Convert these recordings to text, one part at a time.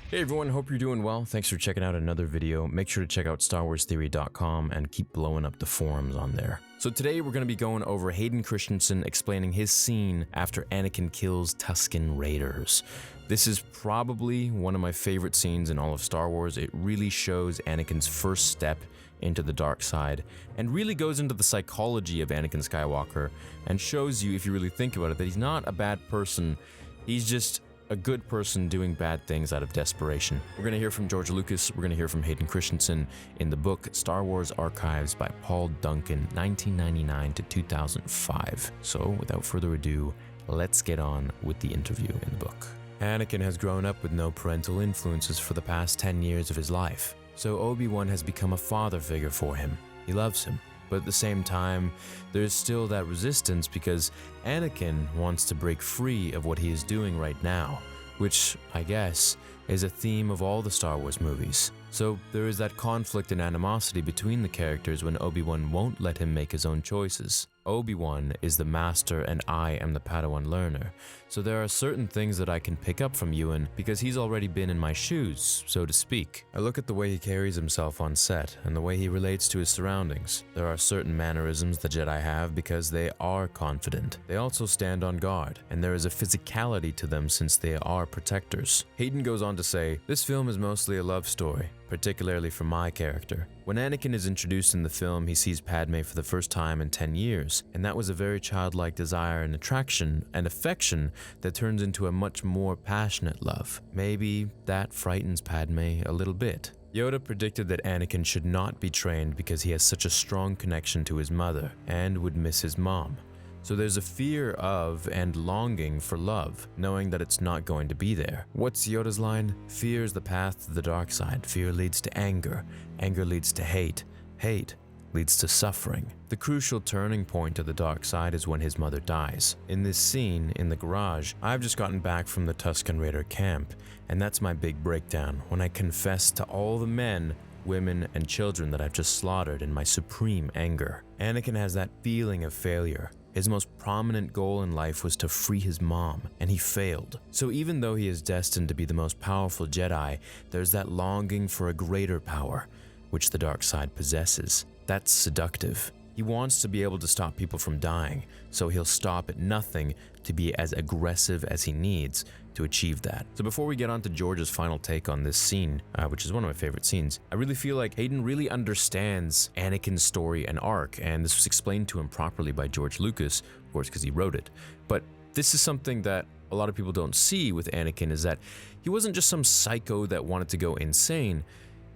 Hey everyone, hope you're doing well. Thanks for checking out another video. Make sure to check out StarWarsTheory.com and keep blowing up the forums on there. So today we're going to be going over Hayden Christensen explaining his scene after Anakin kills Tusken Raiders. This is probably one of my favorite scenes in all of Star Wars. It really shows Anakin's first step into the dark side and really goes into the psychology of Anakin Skywalker and shows you, if you really think about it, that he's not a bad person. He's just a good person doing bad things out of desperation. We're going to hear from George Lucas, we're going to hear from Hayden Christensen in the book Star Wars Archives by Paul Duncan, 1999 to 2005. So without further ado, let's get on with the interview in the book. Anakin has grown up with no parental influences for the past 10 years of his life, so Obi-Wan has become a father figure for him. He loves him. But at the same time, there's still that resistance because Anakin wants to break free of what he is doing right now, which, I guess, is a theme of all the Star Wars movies. So there is that conflict and animosity between the characters when Obi-Wan won't let him make his own choices. Obi-Wan is the master and I am the Padawan learner, so there are certain things that I can pick up from Ewan because he's already been in my shoes, so to speak. I look at the way he carries himself on set and the way he relates to his surroundings. There are certain mannerisms the Jedi have because they are confident. They also stand on guard, and there is a physicality to them since they are protectors. Hayden goes on to say, "This film is mostly a love story, particularly for my character. When Anakin is introduced in the film, he sees Padme for the first time in 10 years, and that was a very childlike desire and attraction and affection that turns into a much more passionate love. Maybe that frightens Padme a little bit." Yoda predicted that Anakin should not be trained because he has such a strong connection to his mother and would miss his mom. So there's a fear of and longing for love, knowing that it's not going to be there. What's Yoda's line? Fear is the path to the dark side. Fear leads to anger. Anger leads to hate. Hate leads to suffering. The crucial turning point of the dark side is when his mother dies. In this scene, in the garage, I've just gotten back from the Tusken Raider camp, and that's my big breakdown, when I confess to all the men, women, and children that I've just slaughtered in my supreme anger. Anakin has that feeling of failure. His most prominent goal in life was to free his mom, and he failed. So even though he is destined to be the most powerful Jedi, there's that longing for a greater power, which the dark side possesses. That's seductive. He wants to be able to stop people from dying, so he'll stop at nothing to be as aggressive as he needs to achieve that. So before we get on to George's final take on this scene, which is one of my favorite scenes, I really feel like Hayden really understands Anakin's story and arc, and this was explained to him properly by George Lucas, of course, because he wrote it. But this is something that a lot of people don't see with Anakin, is that he wasn't just some psycho that wanted to go insane.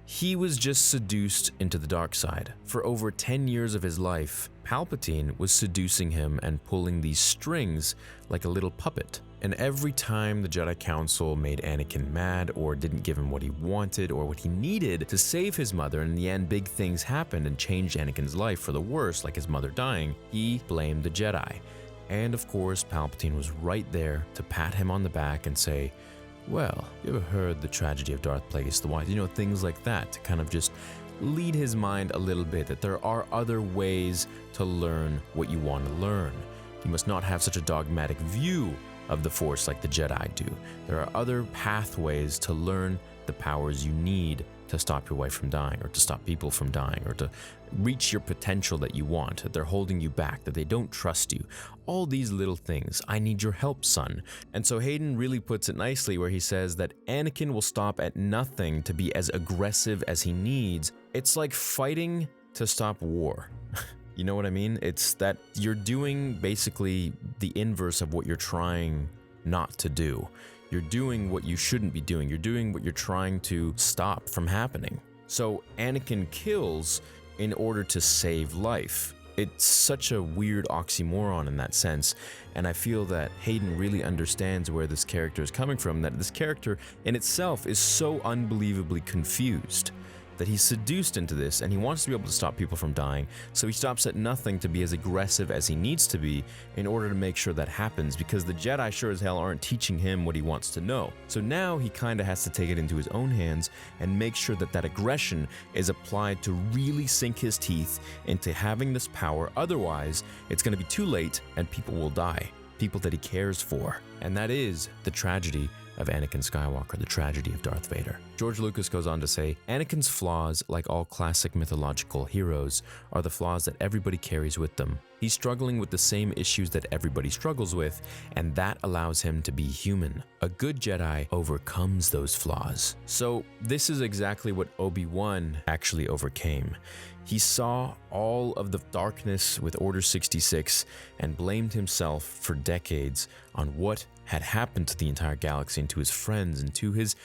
He was just seduced into the dark side. For over 10 years of his life, Palpatine was seducing him and pulling these strings like a little puppet. And every time the Jedi Council made Anakin mad or didn't give him what he wanted or what he needed to save his mother, and in the end big things happened and changed Anakin's life for the worse, like his mother dying, he blamed the Jedi. And of course, Palpatine was right there to pat him on the back and say, "Well, you ever heard the tragedy of Darth Plagueis the Wise?" You know, things like that, to kind of just lead his mind a little bit, that there are other ways to learn what you want to learn. You must not have such a dogmatic view of the Force like the Jedi do. There are other pathways to learn the powers you need to stop your wife from dying, or to stop people from dying, or to reach your potential that you want, that they're holding you back, that they don't trust you. All these little things. I need your help, son. And so Hayden really puts it nicely where he says that Anakin will stop at nothing to be as aggressive as he needs. It's like fighting to stop war. You know what I mean? It's that you're doing basically the inverse of what you're trying not to do. You're doing what you shouldn't be doing. You're doing what you're trying to stop from happening. So Anakin kills in order to save life. It's such a weird oxymoron in that sense, and I feel that Hayden really understands where this character is coming from, that this character in itself is so unbelievably confused. That he's seduced into this, and he wants to be able to stop people from dying, so he stops at nothing to be as aggressive as he needs to be in order to make sure that happens, because the Jedi sure as hell aren't teaching him what he wants to know. So now he kind of has to take it into his own hands and make sure that that aggression is applied to really sink his teeth into having this power. Otherwise, it's going to be too late and people will die. People that he cares for. And that is the tragedy of Anakin Skywalker, the tragedy of Darth Vader. George Lucas goes on to say, Anakin's flaws, like all classic mythological heroes, are the flaws that everybody carries with them. He's struggling with the same issues that everybody struggles with, and that allows him to be human. A good Jedi overcomes those flaws. So this is exactly what Obi-Wan actually overcame. He saw all of the darkness with Order 66 and blamed himself for decades on what had happened to the entire galaxy and to his friends and to his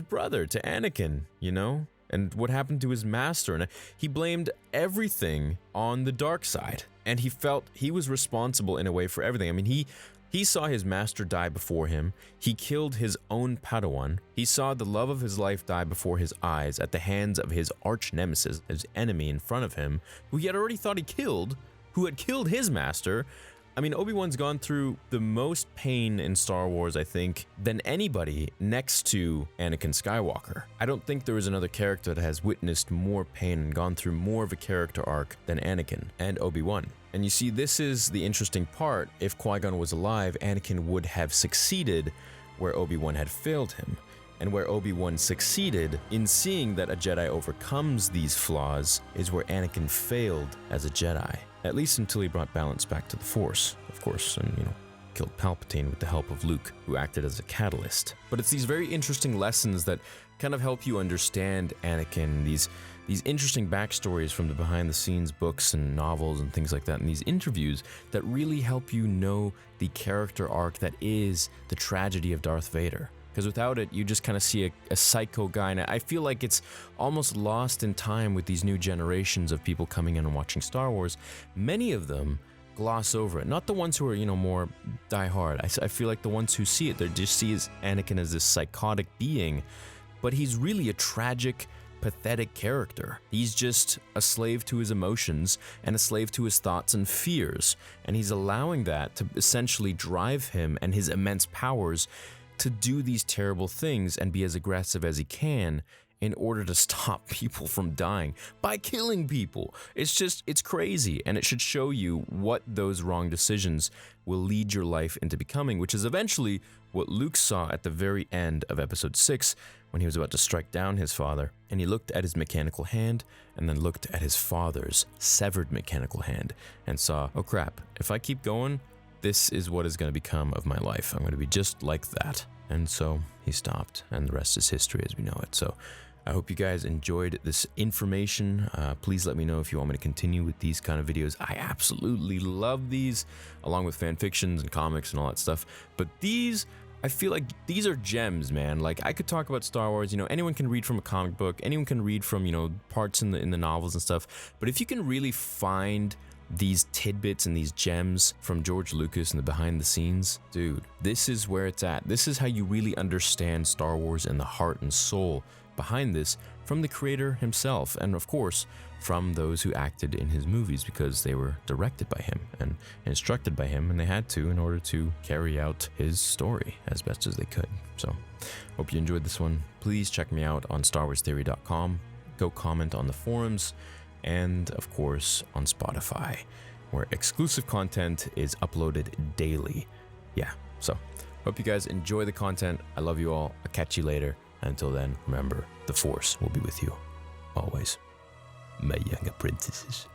brother, to Anakin, you know? And what happened to his master. And he blamed everything on the dark side. And he felt he was responsible in a way for everything. I mean, he saw his master die before him. He killed his own Padawan. He saw the love of his life die before his eyes at the hands of his arch nemesis, his enemy in front of him, who he had already thought he killed, who had killed his master. I mean, Obi-Wan's gone through the most pain in Star Wars, I think, than anybody next to Anakin Skywalker. I don't think there is another character that has witnessed more pain and gone through more of a character arc than Anakin and Obi-Wan. And you see, this is the interesting part. If Qui-Gon was alive, Anakin would have succeeded where Obi-Wan had failed him. And where Obi-Wan succeeded in seeing that a Jedi overcomes these flaws is where Anakin failed as a Jedi. At least until he brought balance back to the Force, of course, and, you know, killed Palpatine with the help of Luke, who acted as a catalyst. But it's these very interesting lessons that kind of help you understand Anakin, these interesting backstories from the behind-the-scenes books and novels and things like that, and these interviews that really help you know the character arc that is the tragedy of Darth Vader. Because without it, you just kind of see a psycho guy, and I feel like it's almost lost in time with these new generations of people coming in and watching Star Wars. Many of them gloss over it. Not the ones who are, you know, more die-hard. I feel like the ones who see it, they just see Anakin as this psychotic being, but he's really a tragic, pathetic character. He's just a slave to his emotions and a slave to his thoughts and fears, and he's allowing that to essentially drive him and his immense powers to do these terrible things and be as aggressive as he can in order to stop people from dying by killing people. It's crazy, and it should show you what those wrong decisions will lead your life into becoming, which is eventually what Luke saw at the very end of episode 6 when he was about to strike down his father, and he looked at his mechanical hand and then looked at his father's severed mechanical hand and saw, oh crap, if I keep going, this is what is going to become of my life. I'm going to be just like that. And so he stopped, and the rest is history as we know it. So I hope you guys enjoyed this information. Please let me know if you want me to continue with these kind of videos. I absolutely love these, along with fan fictions and comics and all that stuff. But these, I feel like these are gems, man. Like, I could talk about Star Wars, you know, anyone can read from a comic book, anyone can read from, you know, parts in the novels and stuff. But if you can really find these tidbits and these gems from George Lucas and the behind the scenes, dude, this is where it's at. This is how you really understand Star Wars and the heart and soul behind this from the creator himself, and of course from those who acted in his movies, because they were directed by him and instructed by him, and they had to in order to carry out his story as best as they could. So hope you enjoyed this one. Please check me out on StarWarsTheory.com. Go comment on the forums, and of course on Spotify, where exclusive content is uploaded daily. Yeah, so hope you guys enjoy the content. I love you all. I'll catch you later. Until then, remember, the Force will be with you always, my younger princesses.